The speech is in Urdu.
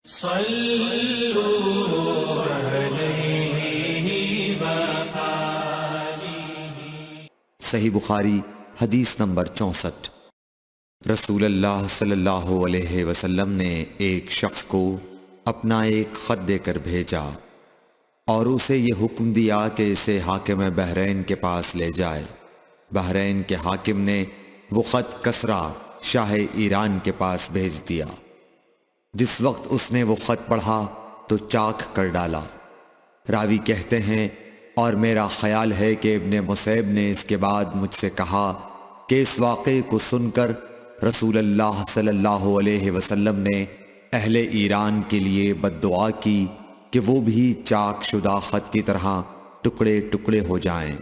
صلوا علیہ وآلہ۔ صحیح بخاری حدیث نمبر 64۔ رسول اللہ صلی اللہ علیہ وسلم نے ایک شخص کو اپنا ایک خط دے کر بھیجا اور اسے یہ حکم دیا کہ اسے حاکم بحرین کے پاس لے جائے۔ بحرین کے حاکم نے وہ خط کسریٰ شاہ ایران کے پاس بھیج دیا۔ جس وقت اس نے وہ خط پڑھا تو چاک کر ڈالا۔ راوی کہتے ہیں اور میرا خیال ہے کہ ابن مسیب نے اس کے بعد مجھ سے کہا کہ اس واقعے کو سن کر رسول اللہ صلی اللہ علیہ وسلم نے اہل ایران کے لیے بد دعا کی کہ وہ بھی چاک شدہ خط کی طرح ٹکڑے ٹکڑے ہو جائیں۔